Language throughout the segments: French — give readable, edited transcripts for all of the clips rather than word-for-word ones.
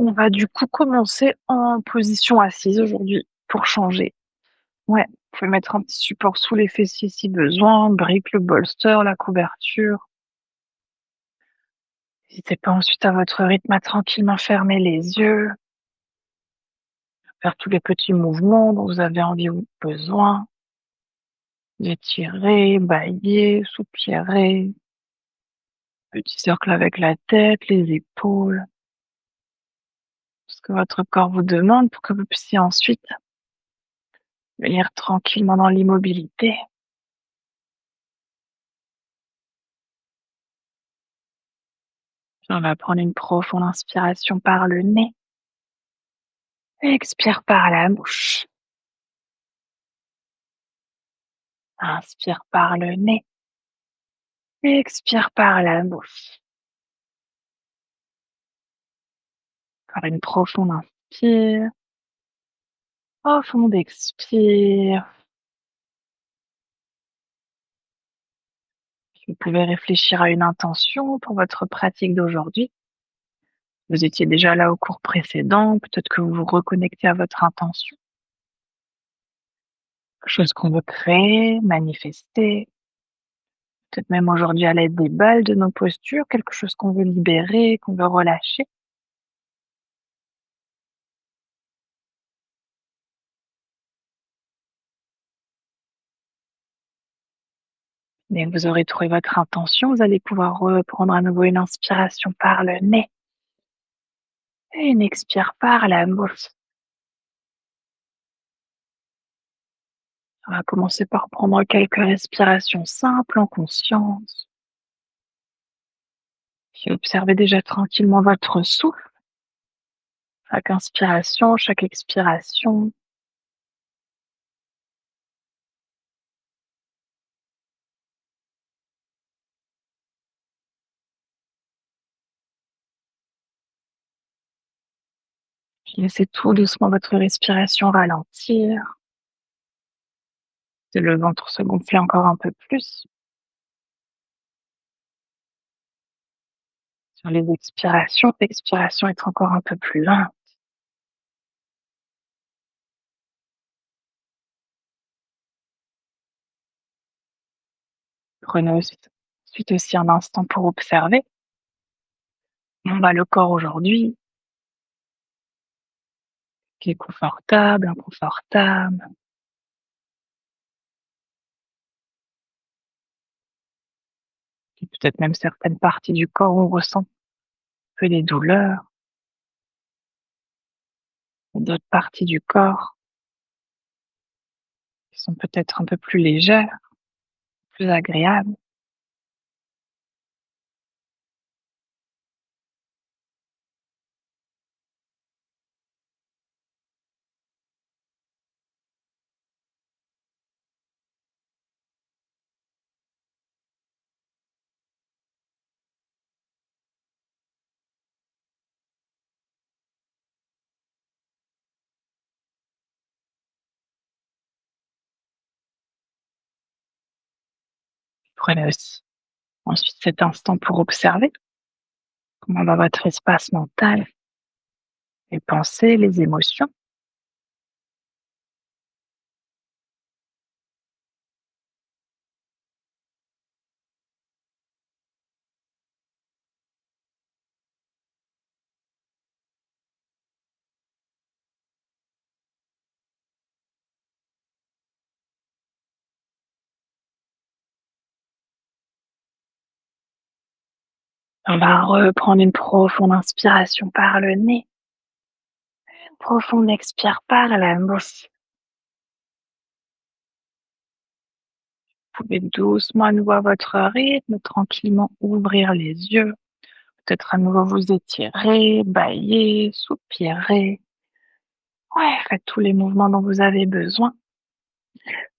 On va du coup commencer en position assise aujourd'hui pour changer. Ouais, vous pouvez mettre un petit support sous les fessiers si besoin, brique, le bolster, la couverture. N'hésitez pas ensuite à votre rythme à tranquillement fermer les yeux, faire tous les petits mouvements dont vous avez envie ou besoin, étirer, bailler, soupirer, petit cercle avec la tête, les épaules, ce que votre corps vous demande pour que vous puissiez ensuite venir tranquillement dans l'immobilité. On va prendre une profonde inspiration par le nez. Expire par la bouche. Inspire par le nez. Expire par la bouche. Encore une profonde inspire. Profonde expire. Vous pouvez réfléchir à une intention pour votre pratique d'aujourd'hui. Vous étiez déjà là au cours précédent. Peut-être que vous vous reconnectez à votre intention. Quelque chose qu'on veut créer, manifester. Peut-être même aujourd'hui à l'aide des balles de nos postures, quelque chose qu'on veut libérer, qu'on veut relâcher. Dès que vous aurez trouvé votre intention, vous allez pouvoir reprendre à nouveau une inspiration par le nez et une expire par la bouche. On va commencer par prendre quelques respirations simples en conscience. Puis observez déjà tranquillement votre souffle. Chaque inspiration, chaque expiration. Puis laissez tout doucement votre respiration ralentir. Et le ventre se gonfler encore un peu plus. Sur les expirations, l'expiration être encore un peu plus lente. Prenez ensuite aussi un instant pour observer. Le corps aujourd'hui, qui est confortable, inconfortable, et peut-être même certaines parties du corps où on ressent un peu des douleurs, d'autres parties du corps qui sont peut-être un peu plus légères, plus agréables. Prenez aussi ensuite cet instant pour observer comment va votre espace mental, les pensées, les émotions. On va reprendre une profonde inspiration par le nez, une profonde expire par la bouche. Vous pouvez doucement à nouveau à votre rythme, tranquillement ouvrir les yeux. Peut-être à nouveau vous étirer, bailler, soupirer. Ouais, faites tous les mouvements dont vous avez besoin.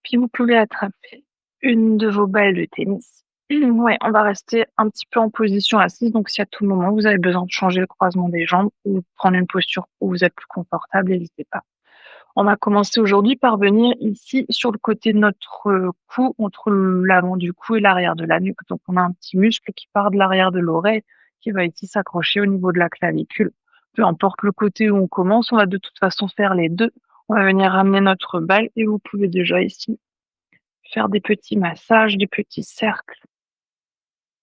Puis vous pouvez attraper une de vos balles de tennis. Ouais, on va rester un petit peu en position assise. Donc, si à tout moment vous avez besoin de changer le croisement des jambes ou prendre une posture où vous êtes plus confortable, n'hésitez pas. On va commencer aujourd'hui par venir ici sur le côté de notre cou, entre l'avant du cou et l'arrière de la nuque. Donc, on a un petit muscle qui part de l'arrière de l'oreille qui va ici s'accrocher au niveau de la clavicule Peu importe le côté où on commence, on va de toute façon faire les 2. On va venir ramener notre balle et vous pouvez déjà ici faire des petits massages, des petits cercles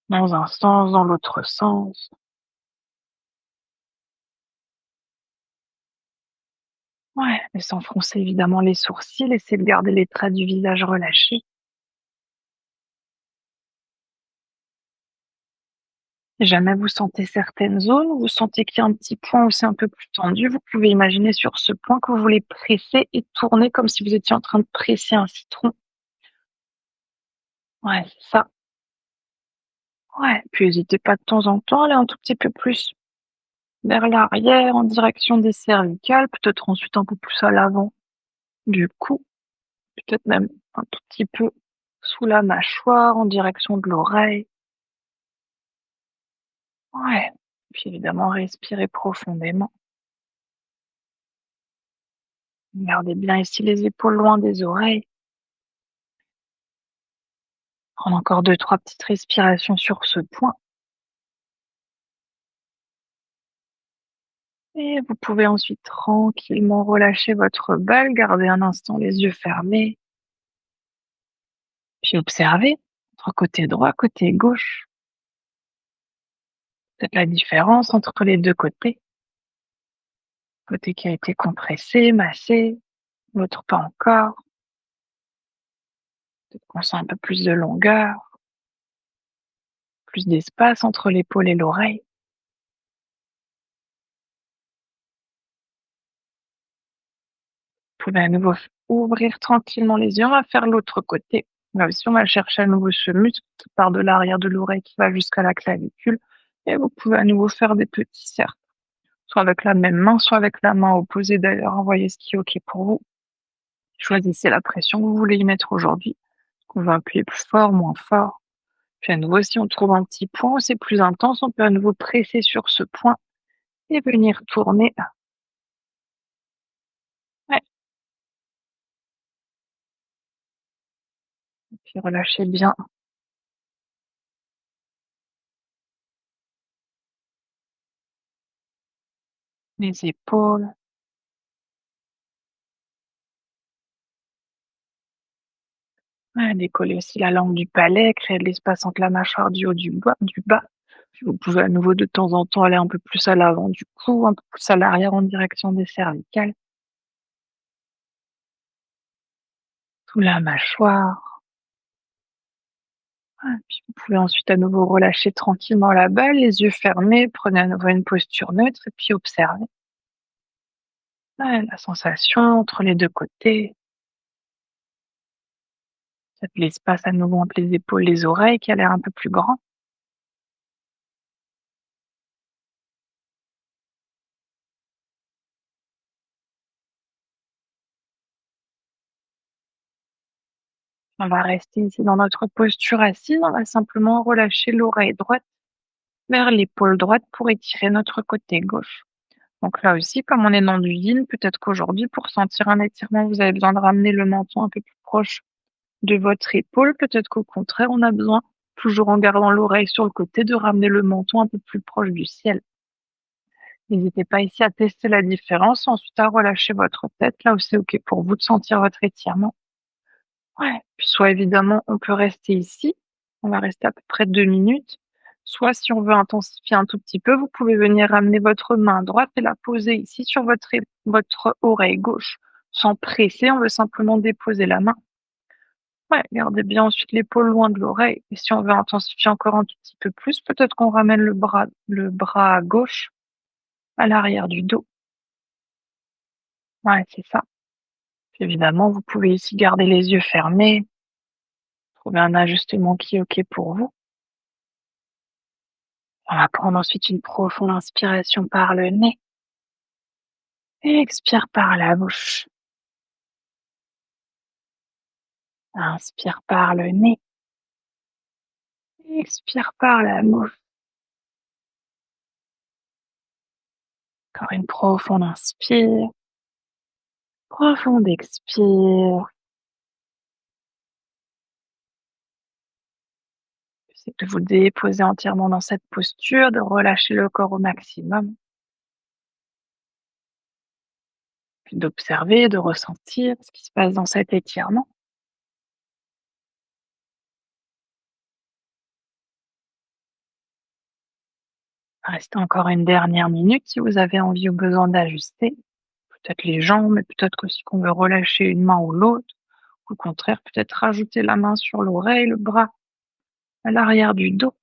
dans un sens, dans l'autre sens. Ouais, mais sans froncer évidemment les sourcils, essayez de garder les traits du visage relâchés. Si jamais vous sentez certaines zones, vous sentez qu'il y a un petit point où c'est un peu plus tendu, vous pouvez imaginer sur ce point que vous voulez presser et tourner comme si vous étiez en train de presser un citron. Ouais, c'est ça. Ouais, puis n'hésitez pas de temps en temps à aller un tout petit peu plus vers l'arrière, en direction des cervicales, peut-être ensuite un peu plus à l'avant du cou, peut-être même un tout petit peu sous la mâchoire, en direction de l'oreille. Ouais. Puis évidemment, respirez profondément. Gardez bien ici les épaules loin des oreilles. Prendre encore deux, trois petites respirations sur ce point. Et vous pouvez ensuite tranquillement relâcher votre balle, garder un instant les yeux fermés, puis observez entre côté droit, côté gauche. Peut-être la différence entre les deux côtés. Côté qui a été compressé, massé, l'autre pas encore. Peut-être qu'on sent un peu plus de longueur, plus d'espace entre l'épaule et l'oreille. Vous pouvez à nouveau ouvrir tranquillement les yeux. On va faire l'autre côté. Là aussi, on va chercher à nouveau ce muscle qui part de l'arrière de l'oreille qui va jusqu'à la clavicule. Et vous pouvez à nouveau faire des petits cercles, soit avec la même main, soit avec la main opposée d'ailleurs. Envoyez ce qui est OK pour vous. Choisissez la pression que vous voulez y mettre aujourd'hui. On va appuyer plus fort, moins fort. Puis à nouveau, si on trouve un petit point où c'est plus intense, on peut à nouveau presser sur ce point et venir tourner. Ouais, puis relâchez bien les épaules. Ouais, décoller aussi la langue du palais, créer de l'espace entre la mâchoire du haut du bas. Puis vous pouvez à nouveau de temps en temps aller un peu plus à l'avant du cou, un peu plus à l'arrière en direction des cervicales, sous la mâchoire. Ouais, puis vous pouvez ensuite à nouveau relâcher tranquillement la balle, les yeux fermés, prenez à nouveau une posture neutre et puis observez. Ouais, la sensation entre les deux côtés. Peut-être l'espace à nouveau entre les épaules, les oreilles qui a l'air un peu plus grand. On va rester ici dans notre posture assise. On va simplement relâcher l'oreille droite vers l'épaule droite pour étirer notre côté gauche. Donc là aussi, comme on est dans du yin, peut-être qu'aujourd'hui, pour sentir un étirement, vous avez besoin de ramener le menton un peu plus proche de votre épaule. Peut-être qu'au contraire, on a besoin, toujours en gardant l'oreille sur le côté, de ramener le menton un peu plus proche du ciel. N'hésitez pas ici à tester la différence, ensuite à relâcher votre tête, là où c'est OK pour vous de sentir votre étirement. Ouais, puis soit évidemment, on peut rester ici, on va rester à peu près 2 minutes, soit si on veut intensifier un tout petit peu, vous pouvez venir ramener votre main droite et la poser ici sur votre oreille gauche. Sans presser, on veut simplement déposer la main. Ouais, gardez bien ensuite l'épaule loin de l'oreille. Et si on veut intensifier encore un tout petit peu plus, peut-être qu'on ramène le bras gauche à l'arrière du dos. Ouais, c'est ça. Puis évidemment, vous pouvez ici garder les yeux fermés, trouver un ajustement qui est OK pour vous. On va prendre ensuite une profonde inspiration par le nez et expire par la bouche. Inspire par le nez et expire par la bouche. Encore une profonde inspire, profonde expire. Essayez de vous déposer entièrement dans cette posture, de relâcher le corps au maximum. puis d'observer, de ressentir ce qui se passe dans cet étirement. Restez encore une dernière minute si vous avez envie ou besoin d'ajuster. Peut-être les jambes, mais peut-être aussi qu'on veut relâcher une main ou l'autre. Au contraire, peut-être rajouter la main sur l'oreille, le bras à l'arrière du dos.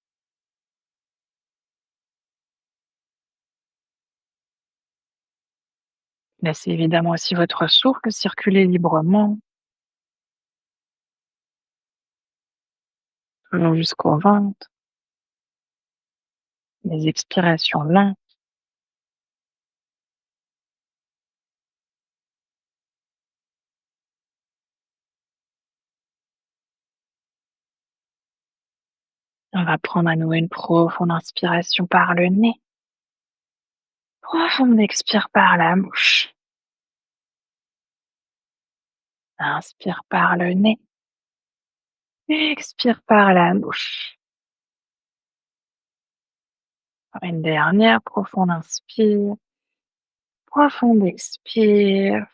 Laissez évidemment aussi votre souffle circuler librement, toujours jusqu'au ventre. Les expirations lentes. On va prendre à nouveau une profonde inspiration par le nez. Profonde expire par la bouche. Inspire par le nez. Expire par la bouche. Une dernière profonde inspire. Profonde expire.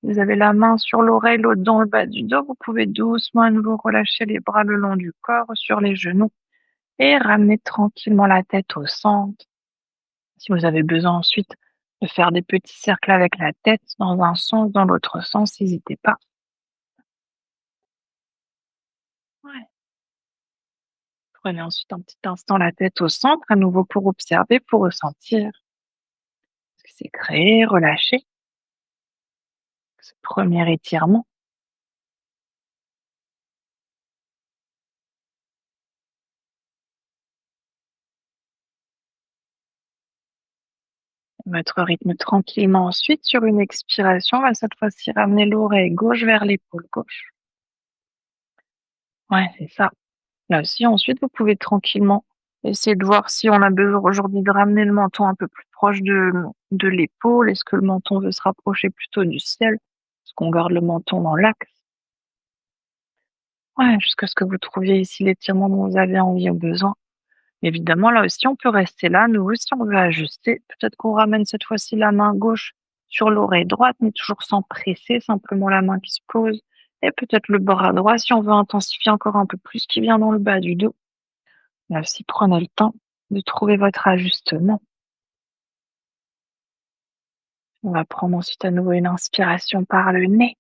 Vous avez la main sur l'oreille, l'autre dans le bas du dos. Vous pouvez doucement à nouveau relâcher les bras le long du corps sur les genoux et ramener tranquillement la tête au centre. Si vous avez besoin ensuite de faire des petits cercles avec la tête dans un sens, dans l'autre sens, n'hésitez pas. Ouais. Prenez ensuite un petit instant la tête au centre, à nouveau pour observer, pour ressentir ce qui s'est créé, relâcher ce premier étirement. Votre rythme tranquillement ensuite, sur une expiration, on va cette fois-ci ramener l'oreille gauche vers l'épaule gauche. Ouais, c'est ça. Là aussi, ensuite, vous pouvez tranquillement essayer de voir si on a besoin aujourd'hui de ramener le menton un peu plus proche de l'épaule. Est-ce que le menton veut se rapprocher plutôt du ciel? Est-ce qu'on garde le menton dans l'axe? Ouais, jusqu'à ce que vous trouviez ici l'étirement dont vous avez envie ou besoin. Évidemment, là aussi, on peut rester là. Nous aussi, on veut ajuster. Peut-être qu'on ramène cette fois-ci la main gauche sur l'oreille droite, mais toujours sans presser, simplement la main qui se pose. Et peut-être le bras droit si on veut intensifier encore un peu plus, qui vient dans le bas du dos. Là aussi, prenez le temps de trouver votre ajustement. On va prendre ensuite à nouveau une inspiration par le nez,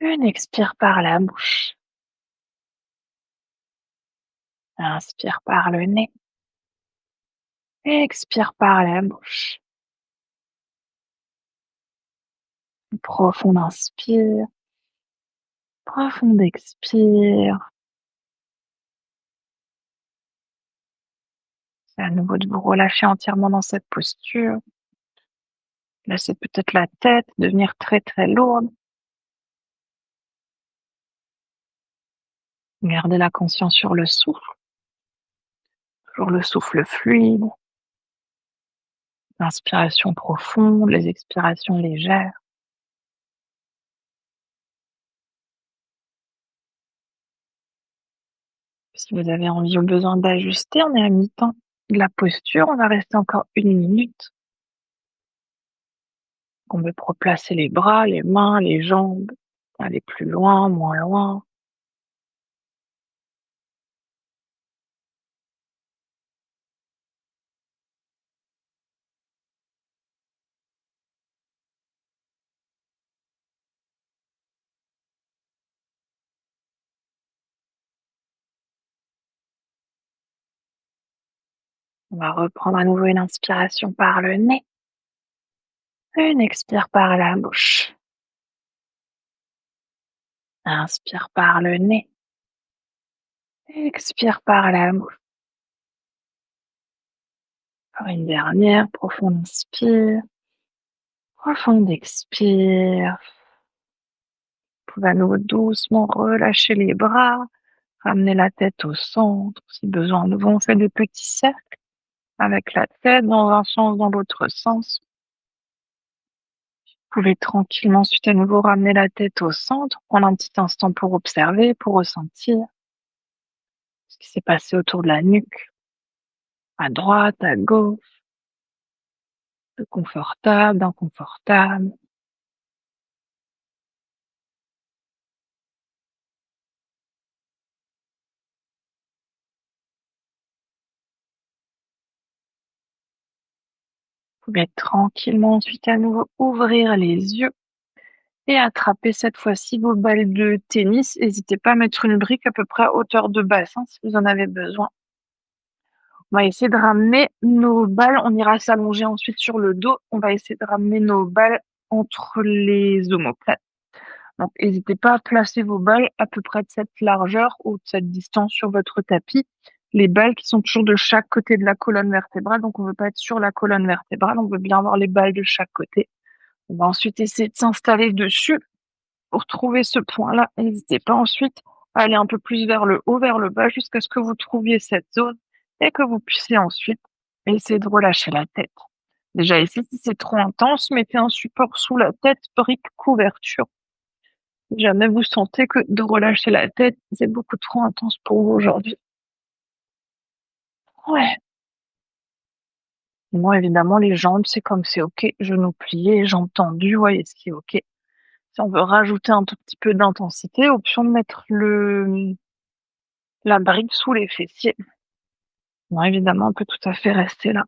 une expire par la bouche. Inspire par le nez, expire par la bouche. Profonde inspire, profonde expire. C'est à nouveau de vous relâcher entièrement dans cette posture. Laissez peut-être la tête devenir très très lourde. Gardez la conscience sur le souffle, toujours le souffle fluide, l'inspiration profonde, les expirations légères. Si vous avez envie ou besoin d'ajuster, on est à mi-temps de la posture, on va rester encore une minute. On peut replacer les bras, les mains, les jambes, aller plus loin, moins loin. On va reprendre à nouveau une inspiration par le nez, une expire par la bouche. Inspire par le nez, expire par la bouche. Encore une dernière, profonde inspire, profonde expire. Vous pouvez à nouveau doucement relâcher les bras, ramener la tête au centre. Si besoin, nous on fait des petits cercles avec la tête dans un sens, dans l'autre sens. Vous pouvez tranquillement ensuite à nouveau ramener la tête au centre, prendre un petit instant pour observer, pour ressentir ce qui s'est passé autour de la nuque, à droite, à gauche. de confortable, d'inconfortable. Vous pouvez tranquillement ensuite à nouveau ouvrir les yeux et attraper cette fois-ci vos balles de tennis. N'hésitez pas à mettre une brique à peu près à hauteur de bassin si vous en avez besoin. On va essayer de ramener nos balles, on ira s'allonger ensuite sur le dos. On va essayer de ramener nos balles entre les omoplates. Donc n'hésitez pas à placer vos balles à peu près de cette largeur ou de cette distance sur votre tapis. Les balles qui sont toujours de chaque côté de la colonne vertébrale, donc on ne veut pas être sur la colonne vertébrale, on veut bien avoir les balles de chaque côté. On va ensuite essayer de s'installer dessus pour trouver ce point-là. N'hésitez pas ensuite à aller un peu plus vers le haut, vers le bas, jusqu'à ce que vous trouviez cette zone et que vous puissiez ensuite essayer de relâcher la tête. Déjà ici, si c'est trop intense, mettez un support sous la tête, brique, couverture. Si jamais vous sentez que de relâcher la tête, c'est beaucoup trop intense pour vous aujourd'hui. Ouais. Moi, évidemment, les jambes, c'est comme c'est OK. Genoux pliés, jambes tendues, voyez ce qui est OK. Si on veut rajouter un tout petit peu d'intensité, option de mettre la brique sous les fessiers. Bon, évidemment, on peut tout à fait rester là.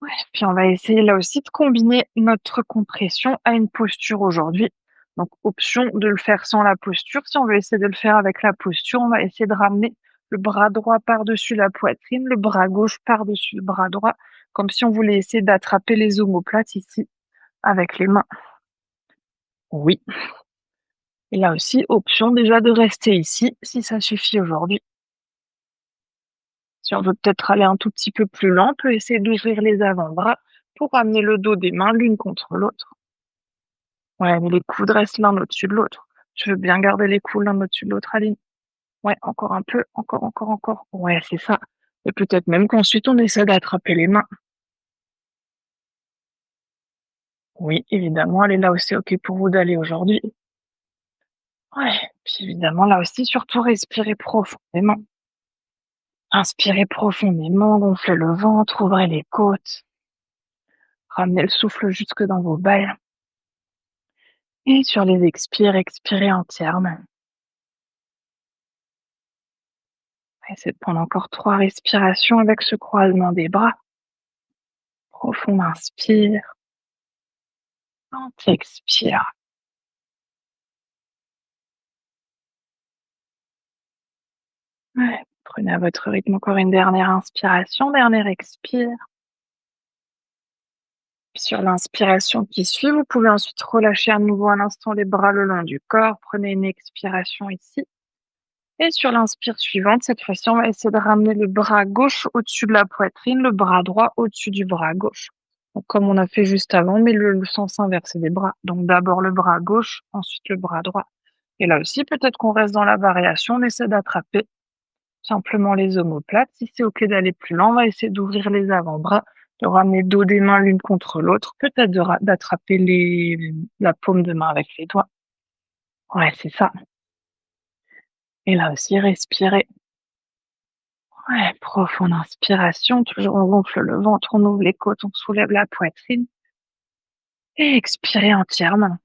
Ouais, puis on va essayer là aussi de combiner notre compression à une posture aujourd'hui. Donc, option de le faire sans la posture. Si on veut essayer de le faire avec la posture, on va essayer de ramener le bras droit par-dessus la poitrine, le bras gauche par-dessus le bras droit, comme si on voulait essayer d'attraper les omoplates ici avec les mains. Oui. Et là aussi, option déjà de rester ici, si ça suffit aujourd'hui. Si on veut peut-être aller un tout petit peu plus lent, on peut essayer d'ouvrir les avant-bras pour ramener le dos des mains l'une contre l'autre. Ouais, mais les coudes restent l'un au-dessus de l'autre. Je veux bien garder les coudes l'un au-dessus de l'autre, Aline. Ouais, encore un peu, encore, encore, encore. Ouais, c'est ça. Et peut-être même qu'ensuite on essaie d'attraper les mains. Oui, évidemment, elle est là aussi OK pour vous d'aller aujourd'hui. Ouais, puis évidemment, là aussi, surtout respirer profondément. Inspirez profondément, gonflez le ventre, ouvrez les côtes, ramenez le souffle jusque dans vos balles. Et sur les expires, expirez entièrement. Essayez de prendre encore 3 respirations avec ce croisement des bras. Profond inspire, lent expire. Ouais. Prenez à votre rythme encore une dernière inspiration, dernière expire. Puis sur l'inspiration qui suit, vous pouvez ensuite relâcher à nouveau un instant les bras le long du corps. Prenez une expiration ici. Et sur l'inspire suivante, cette fois-ci, on va essayer de ramener le bras gauche au-dessus de la poitrine, le bras droit au-dessus du bras gauche. Donc, comme on a fait juste avant, mais le sens inversé des bras. Donc d'abord le bras gauche, ensuite le bras droit. Et là aussi, peut-être qu'on reste dans la variation, on essaie d'attraper simplement les omoplates. Si c'est OK d'aller plus lent, on va essayer d'ouvrir les avant-bras, de ramener le dos des mains l'une contre l'autre, peut-être d'attraper la paume de main avec les doigts. Ouais, c'est ça. Et là aussi, respirer. Ouais, profonde inspiration, toujours on gonfle le ventre, on ouvre les côtes, on soulève la poitrine et expirez entièrement.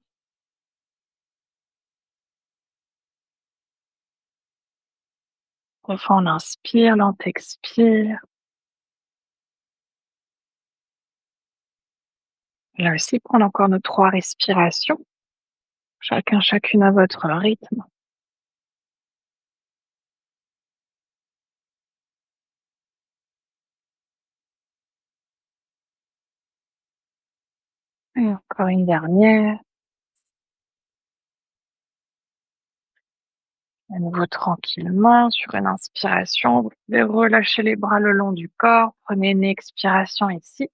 Profonde inspire, lente expire. Là aussi, prendre encore nos 3 respirations, chacune à votre rythme. Et encore une dernière. À nouveau tranquillement, sur une inspiration, vous pouvez relâcher les bras le long du corps. Prenez une expiration ici.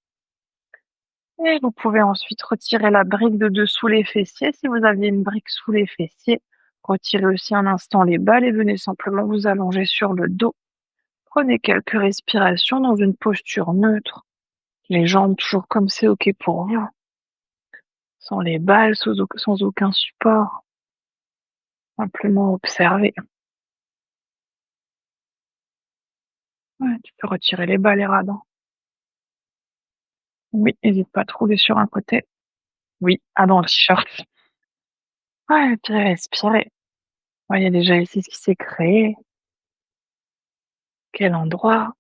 Et vous pouvez ensuite retirer la brique de dessous les fessiers. Si vous aviez une brique sous les fessiers, retirez aussi un instant les balles et venez simplement vous allonger sur le dos. Prenez quelques respirations dans une posture neutre. Les jambes toujours comme c'est OK pour vous. Sans les balles, sans aucun support. Simplement observer. Ouais, tu peux retirer les balles et radins. Oui, hésite pas à te rouler sur un côté. Oui, ah dans le t-shirt. Ouais, puis respirer. Ouais, il y a déjà ici ce qui s'est créé. Quel endroit?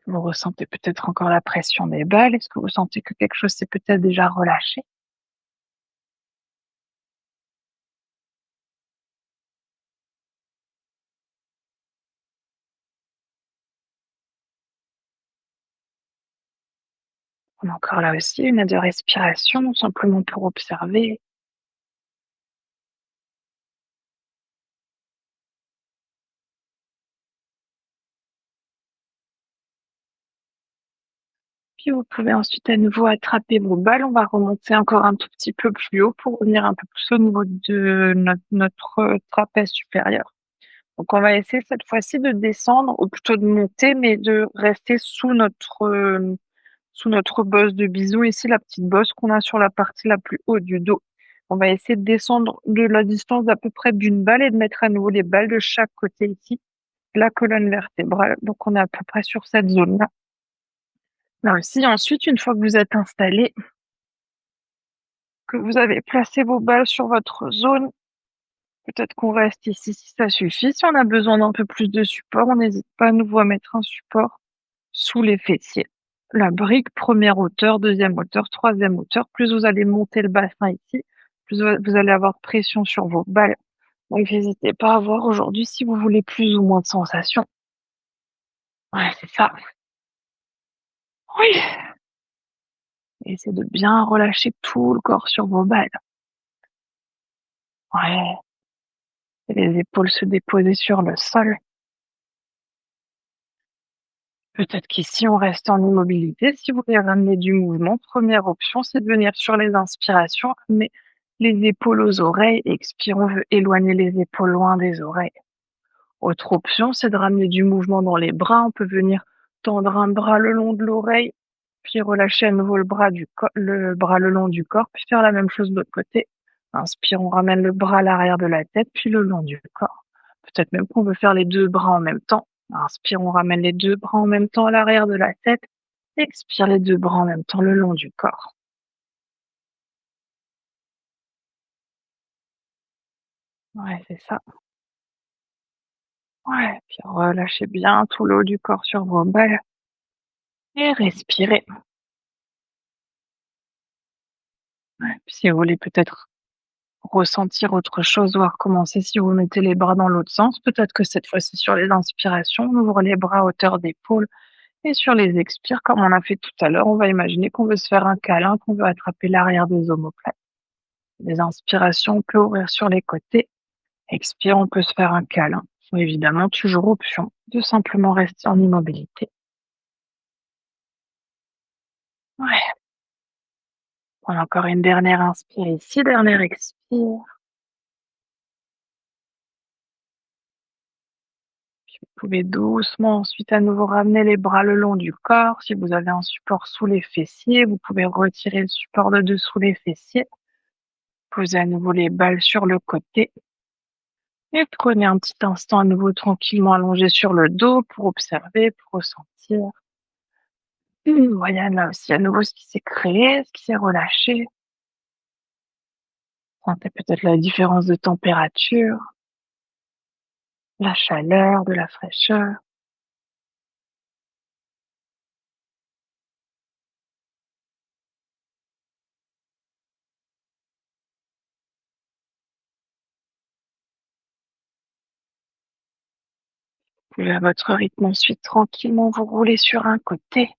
Vous ressentez peut-être encore la pression des balles? Est-ce que vous sentez que quelque chose s'est peut-être déjà relâché? On a encore là aussi une aide de respiration, simplement pour observer. Puis vous pouvez ensuite à nouveau attraper vos balles. On va remonter encore un tout petit peu plus haut pour revenir un peu plus au niveau de notre trapèze supérieur. Donc on va essayer cette fois-ci de descendre, ou plutôt de monter, mais de rester sous notre bosse de bisou, ici la petite bosse qu'on a sur la partie la plus haute du dos. On va essayer de descendre de la distance d'à peu près d'une balle et de mettre à nouveau les balles de chaque côté ici, la colonne vertébrale. Donc on est à peu près sur cette zone-là. Là aussi, ensuite, une fois que vous êtes installé, que vous avez placé vos balles sur votre zone, peut-être qu'on reste ici si ça suffit. Si on a besoin d'un peu plus de support, on n'hésite pas à nouveau à mettre un support sous les fessiers. La brique, première hauteur, deuxième hauteur, troisième hauteur. Plus vous allez monter le bassin ici, plus vous allez avoir pression sur vos balles. Donc n'hésitez pas à voir aujourd'hui si vous voulez plus ou moins de sensations. Ouais, c'est ça. Oui. Et essayez de bien relâcher tout le corps sur vos balles. Ouais. Et les épaules se déposer sur le sol. Peut-être qu'ici, on reste en immobilité. Si vous voulez ramener du mouvement, première option, c'est de venir sur les inspirations, ramener les épaules aux oreilles. Expire, on veut éloigner les épaules loin des oreilles. Autre option, c'est de ramener du mouvement dans les bras. On peut venir tendre un bras le long de l'oreille, puis relâcher à nouveau le bras le long du corps, puis faire la même chose de l'autre côté. Inspire, on ramène le bras à l'arrière de la tête, puis le long du corps. Peut-être même qu'on veut faire les deux bras en même temps. Inspire, on ramène les deux bras en même temps à l'arrière de la tête. Expire, les deux bras en même temps le long du corps. Ouais, c'est ça. Ouais, puis relâchez bien tout le haut du corps sur vos balles et respirez. Ouais, puis si vous voulez peut-être ressentir autre chose ou recommencer, si vous mettez les bras dans l'autre sens, peut-être que cette fois-ci sur les inspirations, on ouvre les bras à hauteur d'épaule et sur les expires, comme on a fait tout à l'heure, on va imaginer qu'on veut se faire un câlin, qu'on veut attraper l'arrière des omoplates. Les inspirations, on peut ouvrir sur les côtés. Expire, on peut se faire un câlin. Ou évidemment, toujours option de simplement rester en immobilité. Ouais. On a encore une dernière inspire ici, dernière expire. Vous pouvez doucement ensuite à nouveau ramener les bras le long du corps. Si vous avez un support sous les fessiers, vous pouvez retirer le support de dessous les fessiers. Posez à nouveau les balles sur le côté. Et prenez un petit instant à nouveau tranquillement allongé sur le dos pour observer, pour ressentir. Voyez là aussi à nouveau ce qui s'est créé, ce qui s'est relâché. Sentez peut-être la différence de température, la chaleur, de la fraîcheur. Vous pouvez à votre rythme ensuite tranquillement vous rouler sur un côté.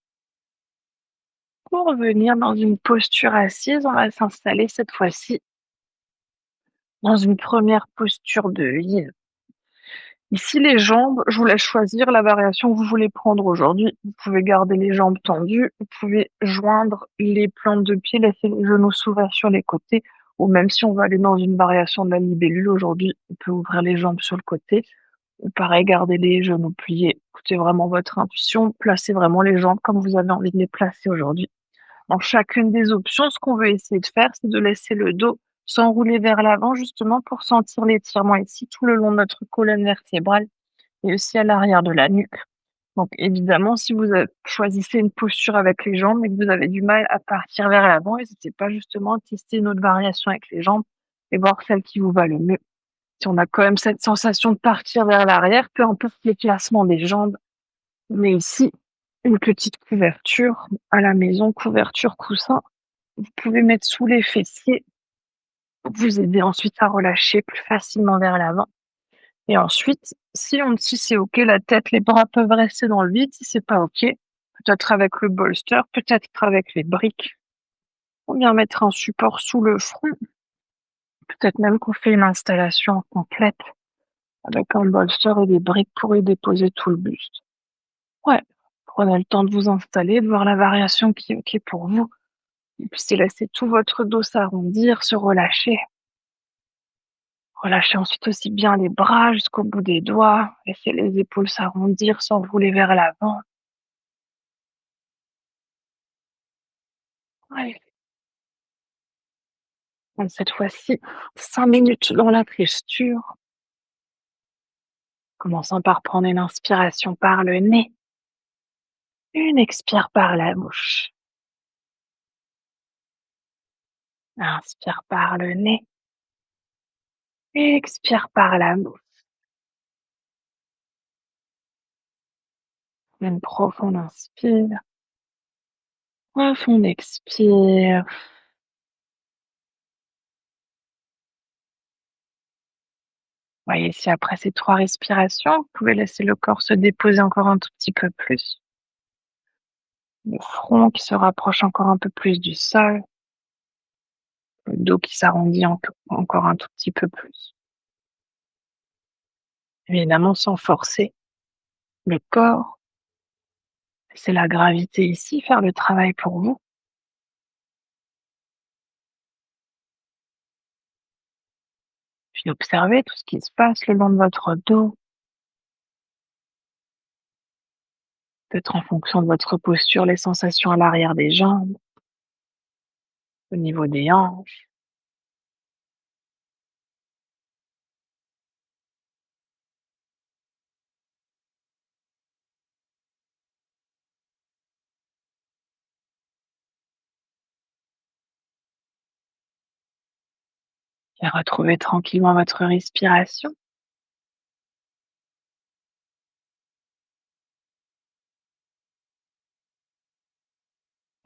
Pour revenir dans une posture assise, on va s'installer cette fois-ci dans une première posture de vide. Ici, les jambes, je vous laisse choisir la variation que vous voulez prendre aujourd'hui. Vous pouvez garder les jambes tendues, vous pouvez joindre les plantes de pied, laisser les genoux s'ouvrir sur les côtés, ou même si on va aller dans une variation de la libellule aujourd'hui, on peut ouvrir les jambes sur le côté, ou pareil, garder les genoux pliés. Écoutez vraiment votre intuition, placez vraiment les jambes comme vous avez envie de les placer aujourd'hui. Dans chacune des options, ce qu'on veut essayer de faire, c'est de laisser le dos s'enrouler vers l'avant, justement pour sentir l'étirement ici tout le long de notre colonne vertébrale et aussi à l'arrière de la nuque. Donc évidemment, si vous, choisissez une posture avec les jambes et que vous avez du mal à partir vers l'avant, n'hésitez pas justement à tester une autre variation avec les jambes et voir celle qui vous va le mieux. Si on a quand même cette sensation de partir vers l'arrière, peu importe le placement des jambes, mais ici, une petite couverture à la maison, couverture coussin, vous pouvez mettre sous les fessiers pour vous aider ensuite à relâcher plus facilement vers l'avant. Et ensuite, si c'est OK, la tête, les bras peuvent rester dans le vide. Si c'est pas OK, peut-être avec le bolster, peut-être avec les briques, ou bien mettre un support sous le front. Peut-être même qu'on fait une installation complète avec un bolster et des briques pour y déposer tout le buste. Ouais, prenez le temps de vous installer, de voir la variation qui est OK pour vous et puis laisser tout votre dos s'arrondir, se relâcher. Relâchez ensuite aussi bien les bras jusqu'au bout des doigts. Laissez les épaules s'arrondir, s'enrouler vers l'avant. Ouais. Donc cette fois-ci, 5 minutes dans la posture, commençant par prendre une inspiration par le nez, une expire par la bouche. Inspire par le nez, expire par la bouche. Une profonde inspire, profonde expire. Voyez si après ces 3 respirations, vous pouvez laisser le corps se déposer encore un tout petit peu plus. Le front qui se rapproche encore un peu plus du sol, le dos qui s'arrondit encore un tout petit peu plus. Évidemment sans forcer le corps, c'est la gravité ici faire le travail pour vous. Puis observez tout ce qui se passe le long de votre dos, peut-être en fonction de votre posture, les sensations à l'arrière des jambes, au niveau des hanches. Et retrouvez tranquillement votre respiration.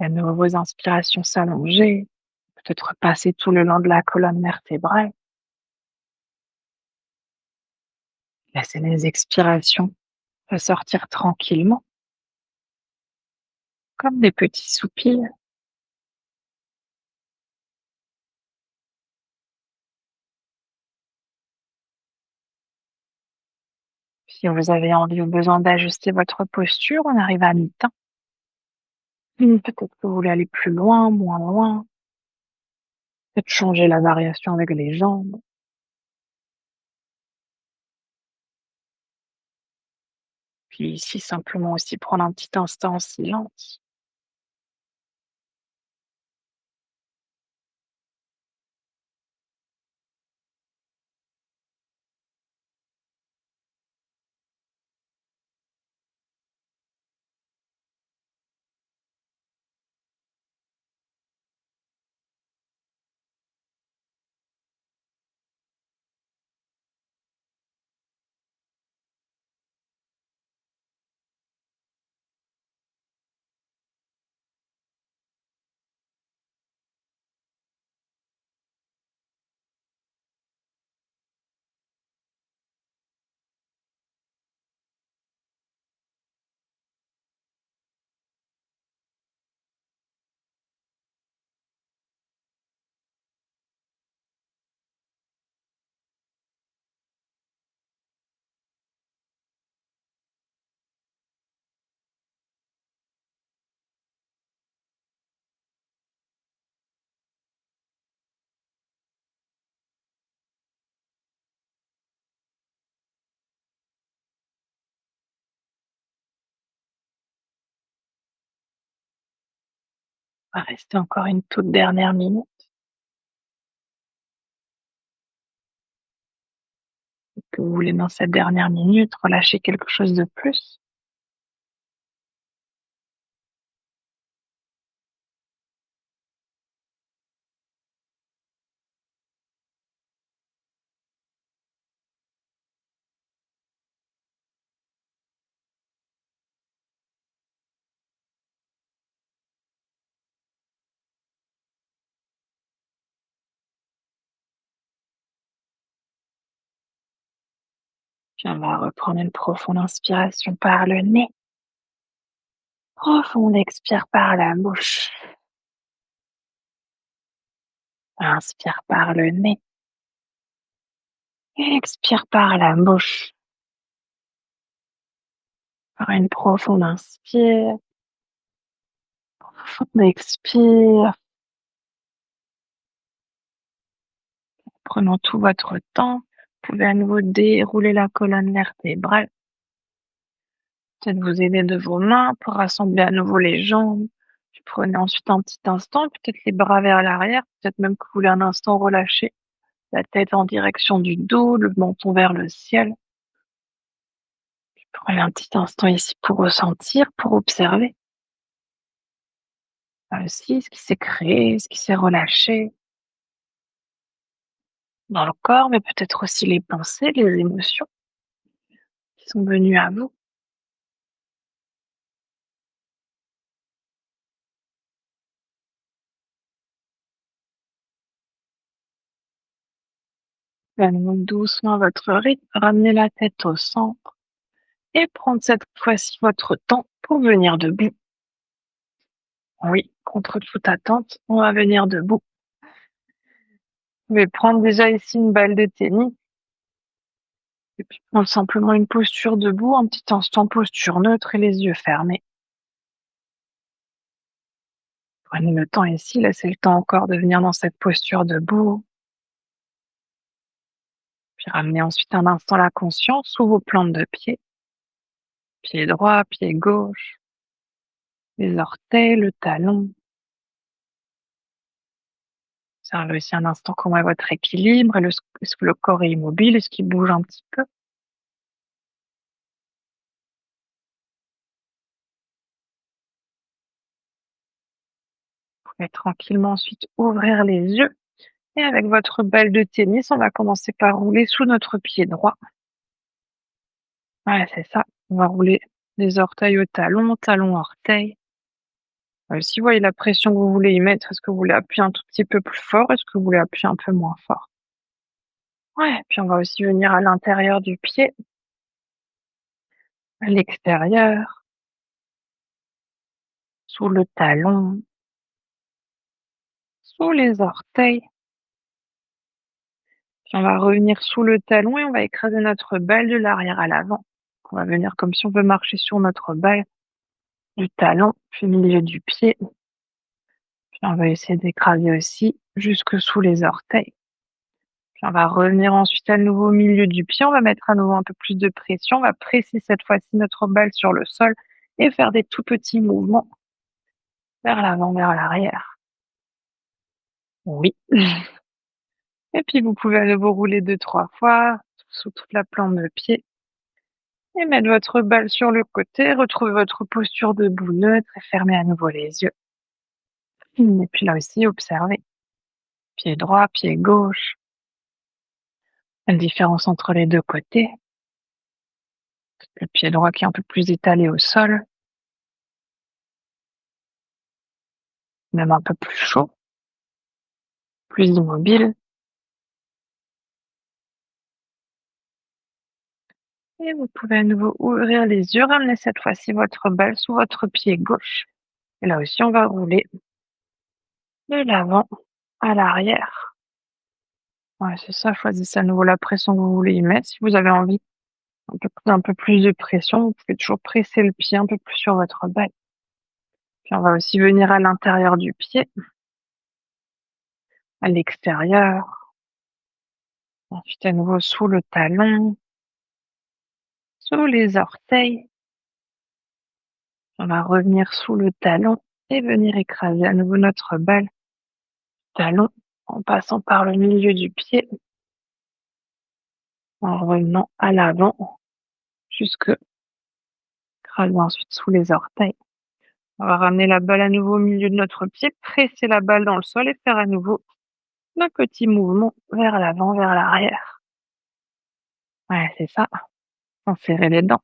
Et à nouveau vos inspirations s'allonger, peut-être passer tout le long de la colonne vertébrale. Laissez les expirations ressortir tranquillement, comme des petits soupirs. Si vous avez envie ou besoin d'ajuster votre posture, on arrive à mi-temps. Peut-être que vous voulez aller plus loin, moins loin, peut-être changer la variation avec les jambes. Puis ici, simplement aussi prendre un petit instant en silence. On va rester encore une toute dernière minute. Que vous voulez dans cette dernière minute relâcher quelque chose de plus. Puis on va reprendre une profonde inspiration par le nez. Profonde expire par la bouche. Inspire par le nez. Expire par la bouche. Par une profonde inspire. Profonde expire. Prenons tout votre temps. Vous pouvez à nouveau dérouler la colonne vertébrale. Peut-être vous aider de vos mains pour rassembler à nouveau les jambes. Puis prenez ensuite un petit instant, peut-être les bras vers l'arrière, peut-être même que vous voulez un instant relâcher la tête en direction du dos, le menton vers le ciel. Puis prenez un petit instant ici pour ressentir, pour observer aussi ce qui s'est créé, ce qui s'est relâché dans le corps, mais peut-être aussi les pensées, les émotions qui sont venues à vous. Amenez doucement votre rythme, ramenez la tête au centre et prendre cette fois-ci votre temps pour venir debout. Oui, contre toute attente, on va venir debout. Je vais prendre déjà ici une balle de tennis et puis prendre simplement une posture debout, un petit instant posture neutre et les yeux fermés. Prenez le temps ici, laissez le temps encore de venir dans cette posture debout. Puis ramenez ensuite un instant la conscience sous vos plantes de pied. Pied droit, pied gauche, les orteils, le talon. Observez aussi un instant comment est votre équilibre. Est-ce que le corps est immobile? Est-ce qu'il bouge un petit peu? Vous pouvez tranquillement ensuite ouvrir les yeux. Et avec votre balle de tennis, on va commencer par rouler sous notre pied droit. Ouais, c'est ça. On va rouler les orteils au talon, talon, orteil. Si vous voyez la pression que vous voulez y mettre, est-ce que vous voulez appuyer un tout petit peu plus fort? Est-ce que vous voulez appuyer un peu moins fort? Ouais, puis on va aussi venir à l'intérieur du pied, à l'extérieur, sous le talon, sous les orteils. Puis on va revenir sous le talon et on va écraser notre balle de l'arrière à l'avant. On va venir comme si on veut marcher sur notre balle du talon, puis milieu du pied. Puis on va essayer d'écraser aussi jusque sous les orteils. Puis on va revenir ensuite à nouveau au milieu du pied. On va mettre à nouveau un peu plus de pression. On va presser cette fois-ci notre balle sur le sol et faire des tout petits mouvements vers l'avant, vers l'arrière. Oui. Et puis vous pouvez à nouveau rouler 2-3 fois sous toute la plante de pied et mettre votre balle sur le côté, retrouver votre posture debout neutre et fermer à nouveau les yeux. Et puis là aussi, observez. Pied droit, pied gauche. La différence entre les deux côtés. Le pied droit qui est un peu plus étalé au sol, même un peu plus chaud, plus immobile. Et vous pouvez à nouveau ouvrir les yeux, ramener cette fois-ci votre balle sous votre pied gauche. Et là aussi, on va rouler de l'avant à l'arrière. Ouais, c'est ça, choisissez à nouveau la pression que vous voulez y mettre. Si vous avez envie un peu plus de pression, vous pouvez toujours presser le pied un peu plus sur votre balle. Puis on va aussi venir à l'intérieur du pied, à l'extérieur. Ensuite, à nouveau sous le talon, sous les orteils. On va revenir sous le talon et venir écraser à nouveau notre balle talon en passant par le milieu du pied, en revenant à l'avant jusque écraser ensuite sous les orteils. On va ramener la balle à nouveau au milieu de notre pied, presser la balle dans le sol et faire à nouveau un petit mouvement vers l'avant, vers l'arrière. Ouais, c'est ça, sans serrer les dents.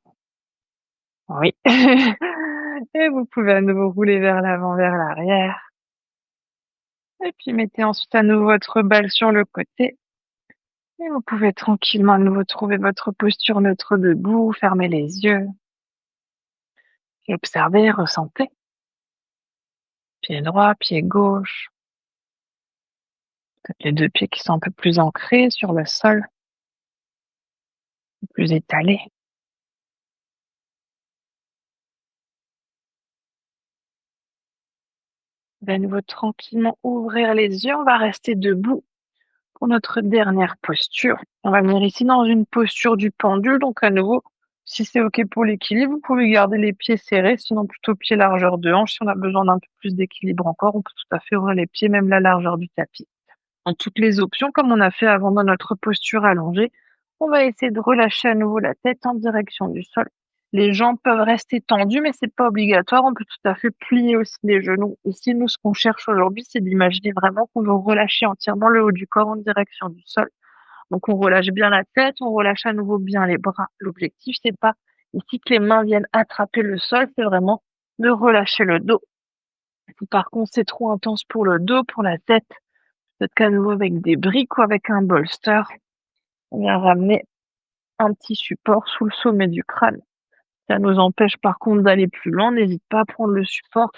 Oui. Et vous pouvez à nouveau rouler vers l'avant, vers l'arrière. Et puis mettez ensuite à nouveau votre balle sur le côté Et vous pouvez tranquillement à nouveau trouver votre posture neutre debout, fermer les yeux et observer, ressentez. Pied droit, pied gauche, peut-être les deux pieds qui sont un peu plus ancrés sur le sol, plus étalés. Vous allez à nouveau tranquillement ouvrir les yeux. On va rester debout pour notre dernière posture. On va venir ici dans une posture du pendule. Donc à nouveau, si c'est OK pour l'équilibre, vous pouvez garder les pieds serrés, sinon plutôt pieds largeur de hanche. Si on a besoin d'un peu plus d'équilibre encore, on peut tout à fait ouvrir les pieds, même la largeur du tapis. Dans toutes les options, comme on a fait avant dans notre posture allongée, on va essayer de relâcher à nouveau la tête en direction du sol. Les jambes peuvent rester tendues, mais c'est pas obligatoire. On peut tout à fait plier aussi les genoux. Ici, nous, ce qu'on cherche aujourd'hui, c'est d'imaginer vraiment qu'on veut relâcher entièrement le haut du corps en direction du sol. Donc, on relâche bien la tête, on relâche à nouveau bien les bras. L'objectif, c'est pas ici que les mains viennent attraper le sol, c'est vraiment de relâcher le dos. Si par contre, c'est trop intense pour le dos, pour la tête, peut-être qu'à nouveau avec des briques ou avec un bolster, on vient ramener un petit support sous le sommet du crâne. Ça nous empêche par contre d'aller plus loin. N'hésite pas à prendre le support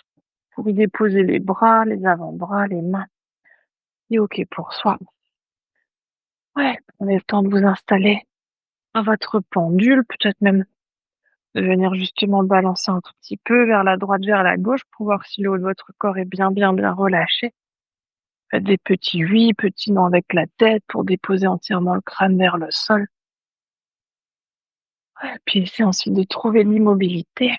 pour y déposer les bras, les avant-bras, les mains. C'est OK pour soi. Ouais, prenez le temps de vous installer à votre pendule, peut-être même de venir justement balancer un tout petit peu vers la droite, vers la gauche pour voir si le haut de votre corps est bien, bien, bien relâché. Faites des petits oui, petits non avec la tête pour déposer entièrement le crâne vers le sol. Ouais, puis essayez ensuite de trouver l'immobilité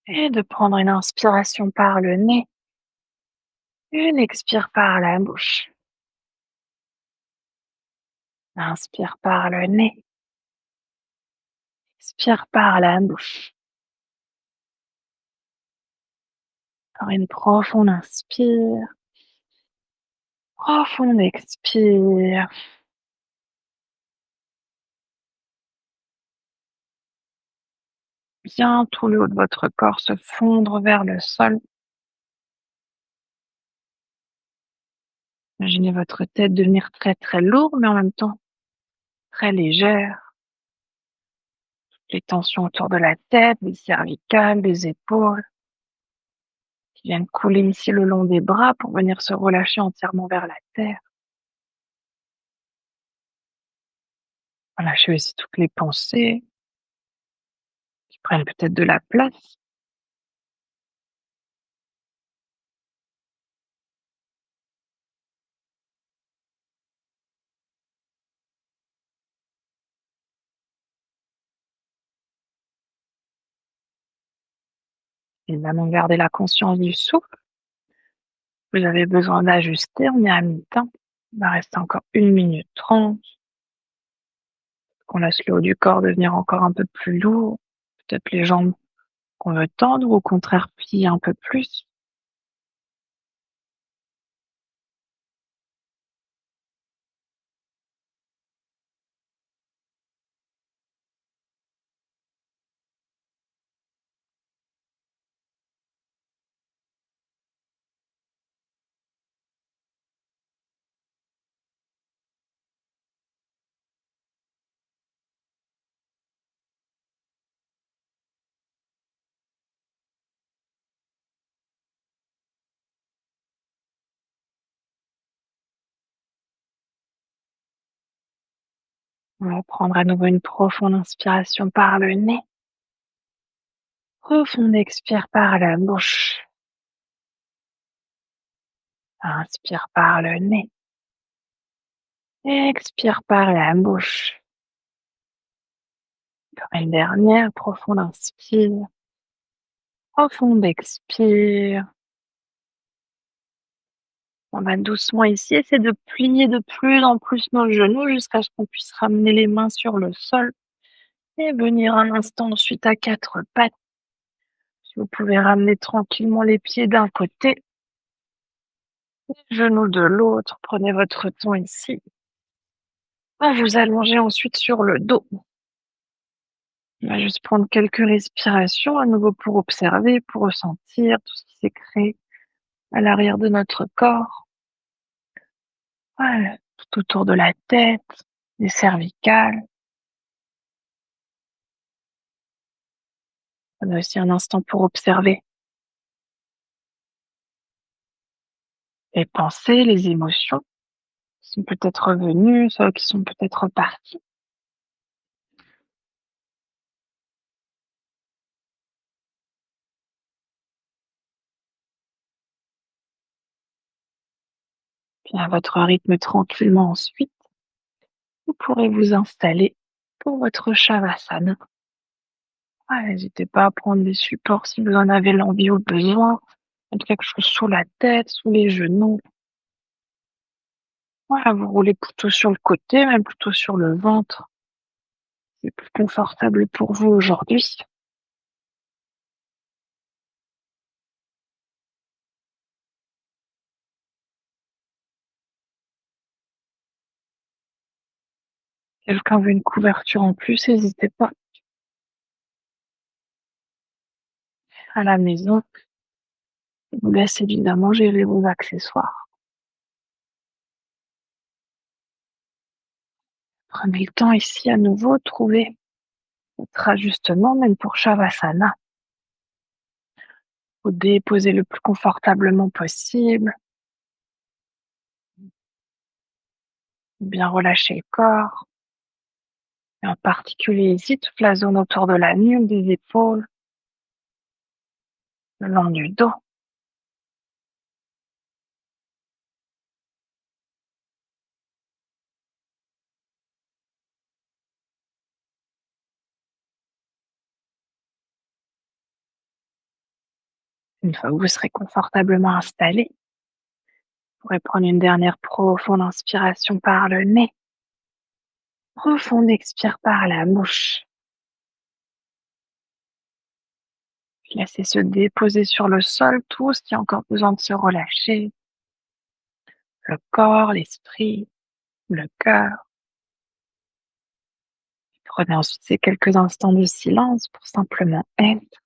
et de prendre une inspiration par le nez, une expire par la bouche. Inspire par le nez, expire par la bouche. Encore une profonde inspire, profonde expire. Bien tout le haut de votre corps se fondre vers le sol. Imaginez votre tête devenir très très lourde, mais en même temps très légère. Les tensions autour de la tête, les cervicales, les épaules, qui viennent couler ici le long des bras pour venir se relâcher entièrement vers la terre. Relâchez aussi toutes les pensées qui prennent peut-être de la place. Évidemment, gardez la conscience du souffle. Vous avez besoin d'ajuster, on est à mi-temps. Il va rester encore 1 minute 30. Qu'on laisse le haut du corps devenir encore un peu plus lourd. Peut-être les jambes qu'on veut tendre ou au contraire plier un peu plus. On va prendre à nouveau une profonde inspiration par le nez. Profonde expire par la bouche. Inspire par le nez. Expire par la bouche. Encore une dernière profonde inspire. Profonde expire. On va doucement ici essayer de plier de plus en plus nos genoux jusqu'à ce qu'on puisse ramener les mains sur le sol et venir un instant ensuite à quatre pattes. Si vous pouvez ramener tranquillement les pieds d'un côté, les genoux de l'autre, prenez votre temps ici. Vous allongez ensuite sur le dos. On va juste prendre quelques respirations à nouveau pour observer, pour ressentir tout ce qui s'est créé à l'arrière de notre corps. Voilà. tout autour de la tête, des cervicales. Prenez aussi un instant pour observer les pensées, les émotions qui sont peut-être revenues, soit qui sont peut-être parties. Puis à votre rythme tranquillement ensuite, vous pourrez vous installer pour votre Shavasana. Ah, n'hésitez pas à prendre des supports si vous en avez l'envie ou le besoin. Mettre quelque chose sous la tête, sous les genoux. Voilà, vous roulez plutôt sur le côté, même plutôt sur le ventre. C'est plus confortable pour vous aujourd'hui. Quelqu'un veut une couverture en plus, n'hésitez pas. À la maison, je vous laisse évidemment gérer vos accessoires. Prenez le temps ici à nouveau, trouvez votre ajustement, même pour Shavasana. Vous déposez le plus confortablement possible, bien relâcher le corps, et en particulier ici toute la zone autour de la nuque, des épaules, le long du dos. Une fois que vous serez confortablement installé, vous pourrez prendre une dernière profonde inspiration par le nez, profonde expire par la bouche. Puis laissez se déposer sur le sol tout ce qui a encore besoin de se relâcher, le corps, l'esprit, le cœur. Prenez ensuite ces quelques instants de silence pour simplement être.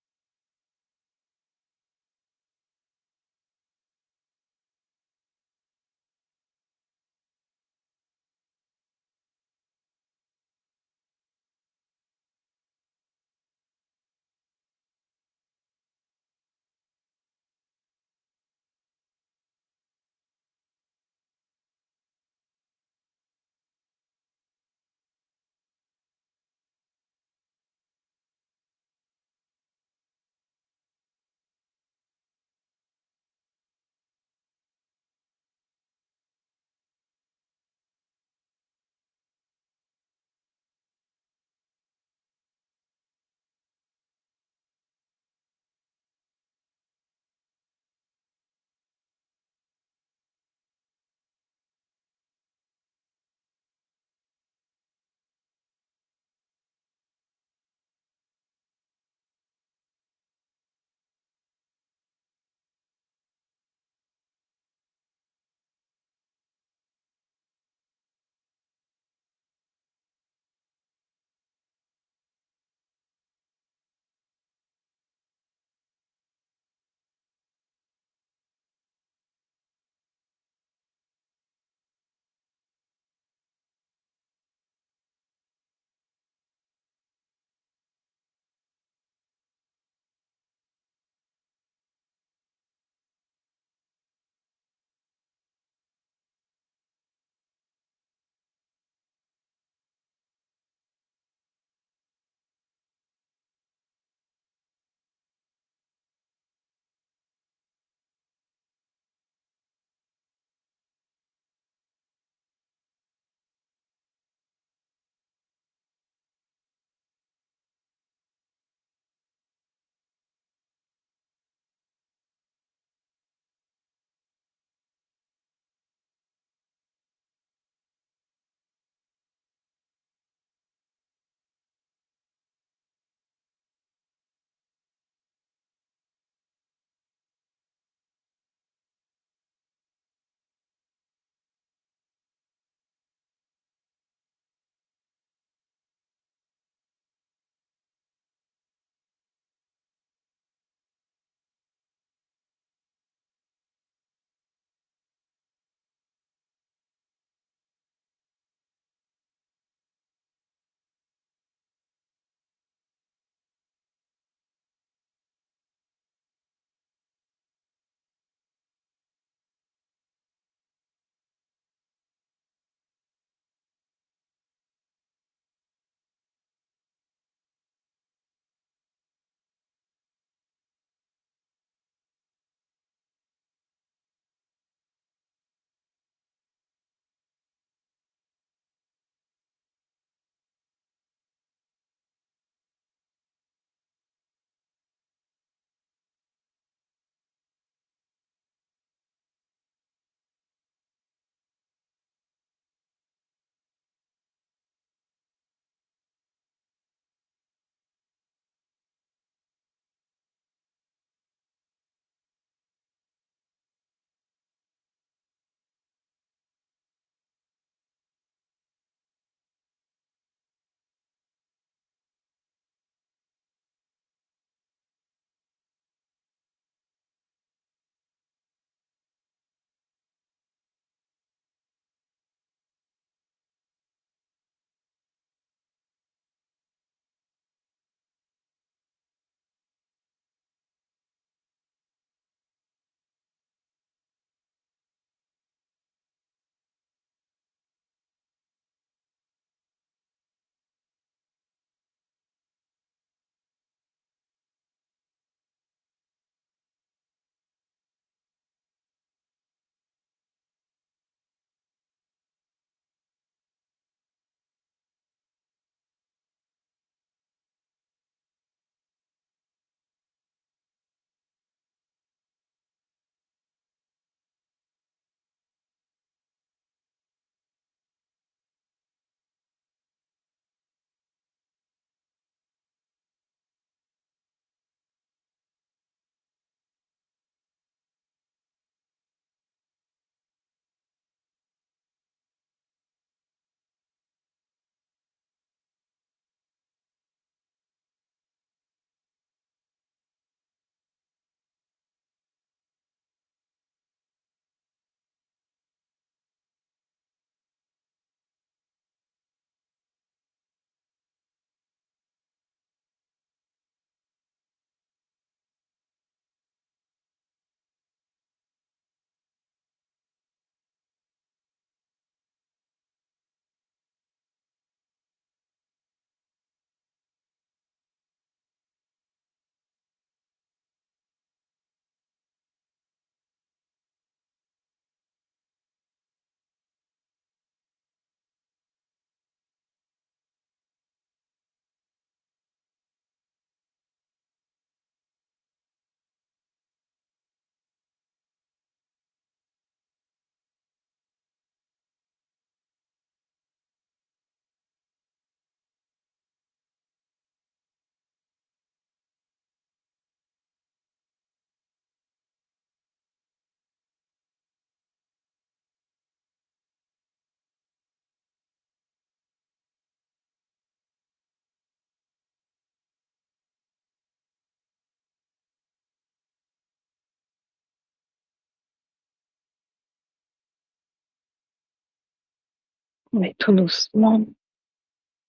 mais tout doucement,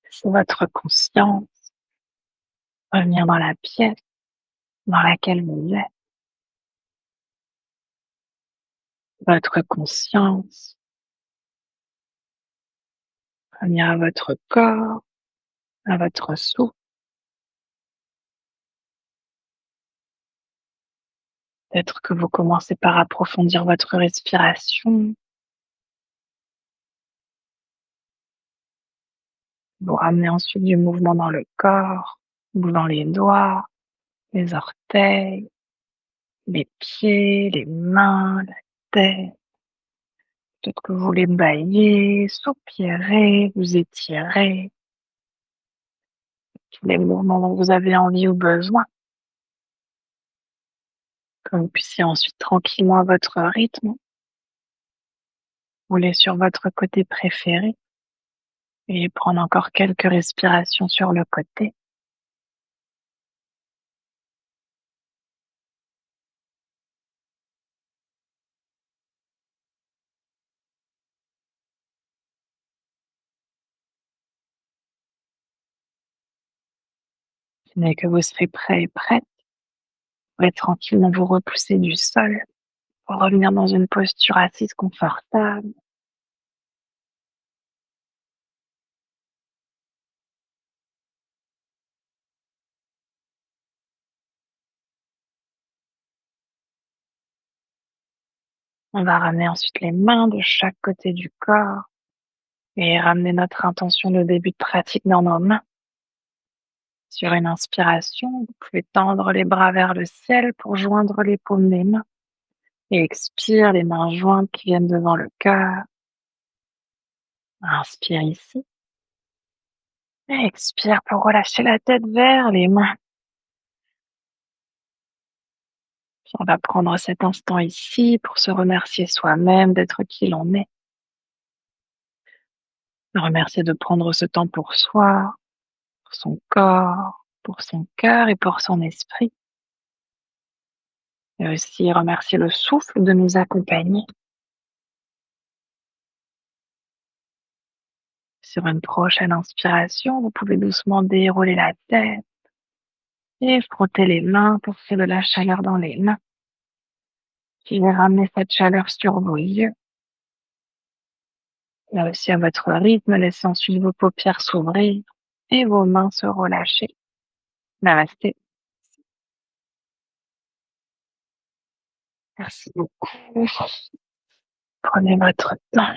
c'est votre conscience revenir dans la pièce dans laquelle vous êtes, votre conscience revenir à votre corps, à votre souffle. Peut-être que vous commencez par approfondir votre respiration, vous ramenez ensuite du mouvement dans le corps, bougeant les doigts, les orteils, les pieds, les mains, la tête. Peut-être que vous les baillez, soupirez, vous étirez, tous les mouvements dont vous avez envie ou besoin, que vous puissiez ensuite tranquillement à votre rythme rouler sur votre côté préféré et prendre encore quelques respirations sur le côté. Dès que vous serez prêt et prête, vous pourrez tranquillement vous repousser du sol pour revenir dans une posture assise confortable. On va ramener ensuite les mains de chaque côté du corps et ramener notre intention de début de pratique dans nos mains. Sur une inspiration, vous pouvez tendre les bras vers le ciel pour joindre les paumes des mains. Et expire, les mains jointes qui viennent devant le cœur. Inspire ici. Et expire pour relâcher la tête vers les mains. Puis on va prendre cet instant ici pour se remercier soi-même d'être qui l'on est. Se remercier de prendre ce temps pour soi, pour son corps, pour son cœur et pour son esprit. Et aussi remercier le souffle de nous accompagner. Sur une prochaine inspiration, vous pouvez doucement dérouler la tête et frotter les mains pour créer de la chaleur dans les mains. Puis ramener cette chaleur sur vos yeux. Là aussi à votre rythme, laissez ensuite vos paupières s'ouvrir et vos mains se relâcher. Namasté. Merci beaucoup. Prenez votre temps.